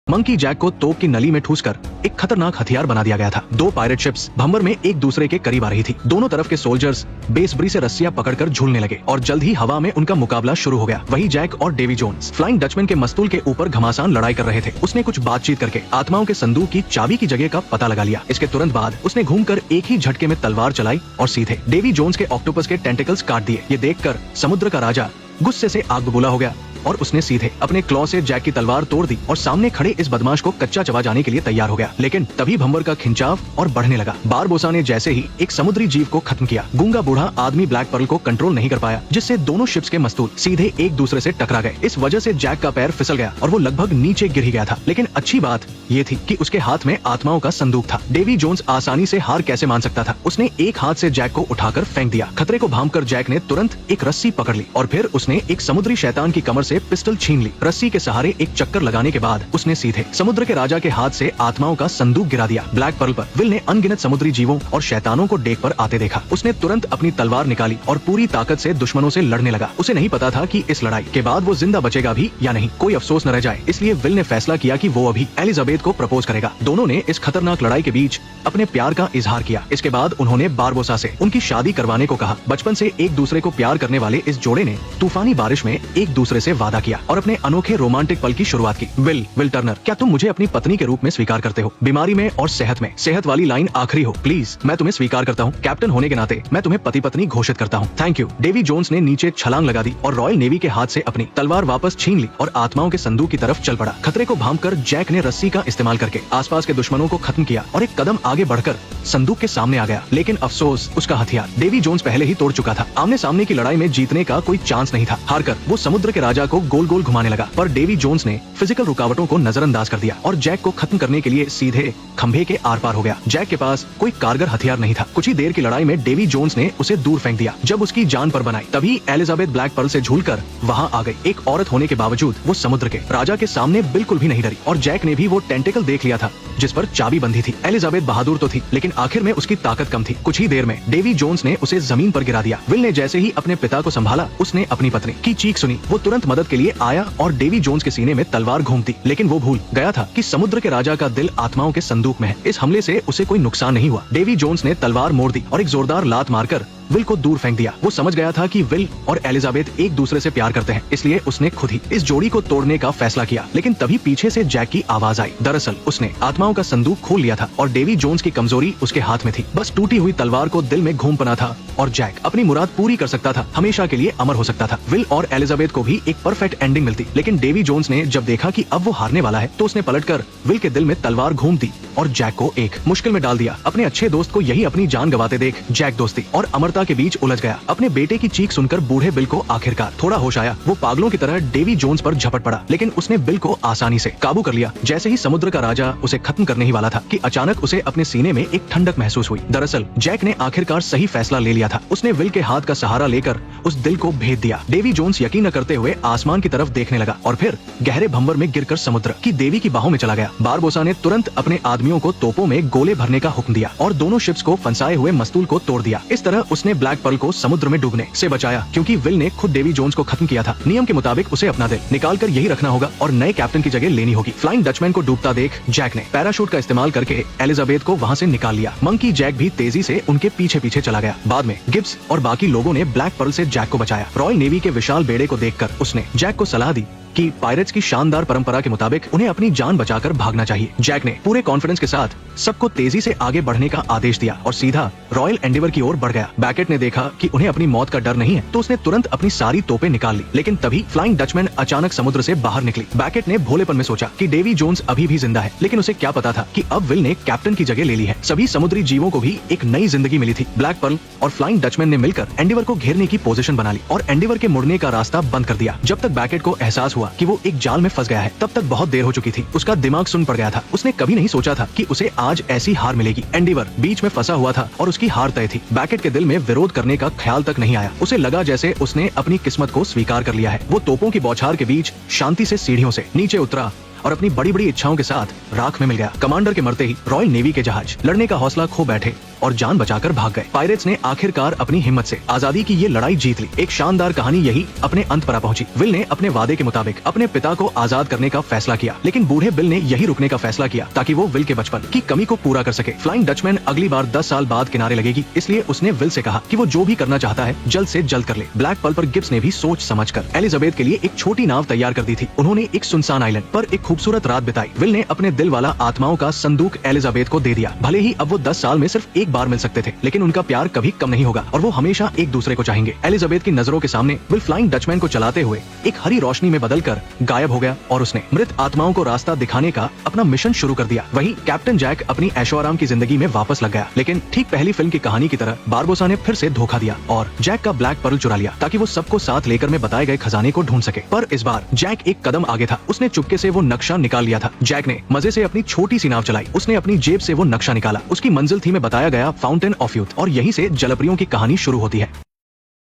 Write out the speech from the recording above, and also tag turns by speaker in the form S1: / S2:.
S1: Monkey Jack को तोप की नली में ठूसकर एक खतरनाक हथियार बना दिया गया था। दो पायरेट शिप्स भंवर में एक दूसरे के करीब आ रही थी। दोनों तरफ के सोल्जर्स बेसब्री से रस्सियां पकड़कर झूलने लगे और जल्द ही हवा में उनका मुकाबला शुरू हो गया। वही जैक और डेवी जोन्स फ्लाइंग डचमैन के मस्तूल के ऊपर घमासान लड़ाई कर रहे थे। उसने कुछ बातचीत करके आत्माओं के संदूक की चाबी की जगह का पता लगा लिया। इसके तुरंत बाद उसने घूमकर एक ही झटके में तलवार चलाई और सीधे डेवी जोन्स के ऑक्टोपस के टेंटिकल्स काट दिए। ये देखकर समुद्र का राजा गुस्से से आग बबूला हो गया और उसने सीधे अपने क्लॉ से जैक की तलवार तोड़ दी और सामने खड़े इस बदमाश को कच्चा चबा जाने के लिए तैयार हो गया। लेकिन तभी भंवर का खिंचाव और बढ़ने लगा। बारबोसा ने जैसे ही एक समुद्री जीव को खत्म किया, गूंगा बूढ़ा आदमी ब्लैक पर्ल को कंट्रोल नहीं कर पाया, जिससे दोनों शिप्स के मस्तूल सीधे एक दूसरे से टकरा गए। इस वजह से जैक का पैर फिसल गया और वो लगभग नीचे गिर ही गया था। लेकिन अच्छी बात ये थी कि उसके हाथ में आत्माओं का संदूक था। डेवी जोन्स आसानी से हार कैसे मान सकता था। उसने एक हाथ से जैक को उठाकर फेंक दिया। खतरे को भांपकर जैक ने तुरंत एक रस्सी पकड़ ली और फिर उसने एक समुद्री शैतान की कमर से पिस्टल छीन ली। रस्सी के सहारे एक चक्कर लगाने के बाद उसने सीधे समुद्र के राजा के हाथ से आत्माओं का संदूक गिरा दिया। ब्लैक पर्ल पर विल ने अनगिनत समुद्री जीवों और शैतानों को डेक पर आते देखा। उसने तुरंत अपनी तलवार निकाली और पूरी ताकत से दुश्मनों से लड़ने लगा। उसे नहीं पता था कि इस लड़ाई के बाद वो जिंदा बचेगा भी या नहीं, कोई अफसोस न रह जाए। इसलिए विल ने फैसला किया कि वो अभी एलिजाबेथ को प्रपोज करेगा। दोनों ने इस खतरनाक लड़ाई के बीच अपने प्यार का इजहार किया। इसके बाद उन्होंने बारबोसा से उनकी शादी करवाने को कहा। बचपन से एक दूसरे को प्यार करने वाले इस जोड़े ने तूफानी बारिश में एक दूसरे से वादा किया और अपने अनोखे रोमांटिक पल की शुरुआत की। विल टर्नर, क्या तुम मुझे अपनी पत्नी के रूप में स्वीकार करते हो? बीमारी में और सेहत में सेहत वाली लाइन आखिरी हो। प्लीज, मैं तुम्हें स्वीकार करता हूँ। कैप्टन होने के नाते मैं तुम्हें पति पत्नी घोषित करता हूँ। Thank you. डेवी जोन्स ने नीचे छलांग लगा दी और रॉयल नेवी के हाथ से अपनी तलवार वापस छीन ली और आत्माओं के संदूक की तरफ चल पड़ा। खतरे को भांपकर जैक ने रस्सी का इस्तेमाल करके आसपास के दुश्मनों को खत्म किया और एक कदम आगे बढ़कर संदूक के सामने आ गया। लेकिन अफसोस, उसका हथियार डेवी जोन्स पहले ही तोड़ चुका था। आमने सामने की लड़ाई में जीतने का कोई चांस नहीं था। हारकर वो समुद्र के राजा को गोल गोल घुमाने लगा, पर डेवी जोन्स ने फिजिकल रुकावटों को नजरअंदाज कर दिया और जैक को खत्म करने के लिए सीधे खंभे के आर पार हो गया। जैक के पास कोई कारगर हथियार नहीं था। कुछ ही देर की लड़ाई में डेवी जोन्स ने उसे दूर फेंक दिया। जब उसकी जान पर बनाई तभी एलिजाबेथ ब्लैक पर्ल से झूलकर वहां आ गई। एक औरत होने के बावजूद वो समुद्र के राजा के सामने बिल्कुल भी नहीं डरी और जैक ने भी वो टेंटिकल देख लिया था जिस पर चाबी बंधी थी। एलिजाबेथ बहादुर तो थी, लेकिन आखिर में उसकी ताकत कम थी। कुछ ही देर में डेवी जोन्स ने उसे जमीन पर गिरा दिया। विल ने जैसे ही अपने पिता को संभाला, उसने अपनी पत्नी की चीख सुनी। वो तुरंत मदद के लिए आया और डेवी जोन्स के सीने में तलवार घूमती, लेकिन वो भूल गया था कि समुद्र के राजा का दिल आत्माओं के संदूक में है। इस हमले से उसे कोई नुकसान नहीं हुआ। डेवी जोन्स ने तलवार मोड़ दी और एक जोरदार लात मारकर विल को दूर फेंक दिया। वो समझ गया था कि विल और एलिजाबेथ एक दूसरे से प्यार करते हैं, इसलिए उसने खुद ही इस जोड़ी को तोड़ने का फैसला किया। लेकिन तभी पीछे से जैक की आवाज आई। दरअसल उसने आत्माओं का संदूक खोल लिया था और डेवी जोन्स की कमजोरी उसके हाथ में थी। बस टूटी हुई तलवार को दिल में घूम पना था और जैक अपनी मुराद पूरी कर सकता था, हमेशा के लिए अमर हो सकता था। विल और एलिजाबेथ को भी एक परफेक्ट एंडिंग मिलती, लेकिन डेवी जोन्स ने जब देखा कि अब वो हारने वाला है तो उसने पलटकर विल के दिल में तलवार घूम दी और जैक को एक मुश्किल में डाल दिया। अपने अच्छे दोस्त को यही अपनी जान गंवाते देख जैक दोस्ती और अमरता के बीच उलझ गया। अपने बेटे की चीख सुनकर बूढ़े बिल को आखिरकार थोड़ा होश आया। वो पागलों की तरह डेवी जोन्स पर झपट पड़ा, लेकिन उसने बिल को आसानी से काबू कर लिया। जैसे ही समुद्र का राजा उसे खत्म करने ही वाला था कि अचानक उसे अपने सीने में एक ठंडक महसूस हुई। दरअसल जैक ने आखिरकार सही फैसला ले लिया था। उसने विल के हाथ का सहारा लेकर उस दिल को भेद दिया। डेवी जोन्स यकीन न करते हुए आसमान की तरफ देखने लगा और फिर गहरे भंवर में गिरकर समुद्र की देवी की बाहों में चला गया। बारबोसा ने तुरंत अपने आदमियों को तोपों में गोले भरने का हुक्म दिया और दोनों शिप्स को फंसाए हुए मस्तूल को तोड़ दिया। इस तरह उसने ब्लैक पर्ल को समुद्र में डूबने से बचाया, क्योंकि विल ने खुद डेवी जोन्स को खत्म किया था। नियम के मुताबिक उसे अपना दिल निकाल कर यही रखना होगा और नए कैप्टन की जगह लेनी होगी। फ्लाइंग डचमैन को डूबता देख जैक ने पैराशूट का इस्तेमाल करके एलिजाबेथ को वहाँ से निकाल लिया। मंकी जैक भी तेजी से उनके पीछे पीछे चला गया। बाद में गिब्स और बाकी लोगों ने ब्लैक पर्ल से जैक को बचाया। रॉयल नेवी के विशाल बेड़े को देखकर उसने जैक को सलाह दी कि पायरेट्स की शानदार परंपरा के मुताबिक उन्हें अपनी जान बचाकर भागना चाहिए। जैक ने पूरे कॉन्फिडेंस के साथ सबको तेजी से आगे बढ़ने का आदेश दिया और सीधा रॉयल एंडेवर की ओर बढ़ गया। बैकेट ने देखा कि उन्हें अपनी मौत का डर नहीं है, तो उसने तुरंत अपनी सारी तोपें निकाल ली। लेकिन तभी फ्लाइंग डचमैन अचानक समुद्र से बाहर निकली। बैकेट ने भोलेपन में सोचा कि डेवी जोन्स अभी भी जिंदा है, लेकिन उसे क्या पता था कि अब विल ने कैप्टन की जगह ले ली है। सभी समुद्री जीवों को भी एक नई जिंदगी मिली थी। ब्लैक पर्ल और फ्लाइंग डचमैन ने मिलकर एंडेवर को घेरने की पोजीशन बना ली और एंडेवर के मुड़ने का रास्ता बंद कर दिया। जब तक बैकेट को एहसास हुआ कि वो एक जाल में फंस गया है, तब तक बहुत देर हो चुकी थी। उसका दिमाग सुन पड़ गया था। उसने कभी नहीं सोचा था कि उसे आज ऐसी हार मिलेगी। एंडेवर बीच में फंसा हुआ था और उसकी हार तय थी। बैकेट के दिल में विरोध करने का ख्याल तक नहीं आया। उसे लगा जैसे उसने अपनी किस्मत को स्वीकार कर लिया है। वो तोपों की बौछार के बीच शांति से सीढ़ियों से नीचे उतरा और अपनी बड़ी बड़ी इच्छाओं के साथ राख में मिल गया। कमांडर के मरते ही रॉयल नेवी के जहाज लड़ने का हौसला खो बैठे और जान बचाकर भाग गए। पायरेट्स ने आखिरकार अपनी हिम्मत से आजादी की ये लड़ाई जीत ली। एक शानदार कहानी यही अपने अंत पर पहुंची। विल ने अपने वादे के मुताबिक अपने पिता को आजाद करने का फैसला किया, लेकिन बूढ़े बिल ने यही रुकने का फैसला किया ताकि वो विल के बचपन की कमी को पूरा कर सके। फ्लाइंग डचमैन अगली बार 10 साल बाद किनारे लगेगी, इसलिए उसने विल से कहा कि वो जो भी करना चाहता है जल्द से जल्द कर ले। ब्लैक पर्ल पर गिब्स ने भी सोच समझकर एलिजाबेथ के लिए एक छोटी नाव तैयार कर दी थी। उन्होंने एक सुनसान आइलैंड पर एक खूबसूरत रात बिताई। विल ने अपने दिल वाला आत्माओं का संदूक एलिजाबेथ को दे दिया। भले ही अब वो 10 साल में सिर्फ एक बार मिल सकते थे, लेकिन उनका प्यार कभी कम नहीं होगा और वो हमेशा एक दूसरे को चाहेंगे। एलिजाबेथ की नजरों के सामने विल फ्लाइंग डचमैन को चलाते हुए एक हरी रोशनी में बदलकर गायब हो गया और उसने मृत आत्माओं को रास्ता दिखाने का अपना मिशन शुरू कर दिया। वहीं कैप्टन जैक अपनी ऐशो आराम की जिंदगी में वापस लग गया, लेकिन ठीक पहली फिल्म की कहानी की तरह बारबोसा ने फिर से धोखा दिया और जैक का ब्लैक पर्ल चुरा लिया ताकि वो सबको साथ लेकर में बताए गए खजाने को ढूंढ सके। पर इस बार जैक एक कदम आगे था। उसने चुपके से वो नक्शा निकाल लिया था। जैक ने मजे से अपनी छोटी सी नाव चलाई। उसने अपनी जेब से वो नक्शा निकाला। उसकी मंजिल थी में बताया गया फाउंटेन ऑफ यूथ और यहीं से जलपरियों की कहानी शुरू होती है।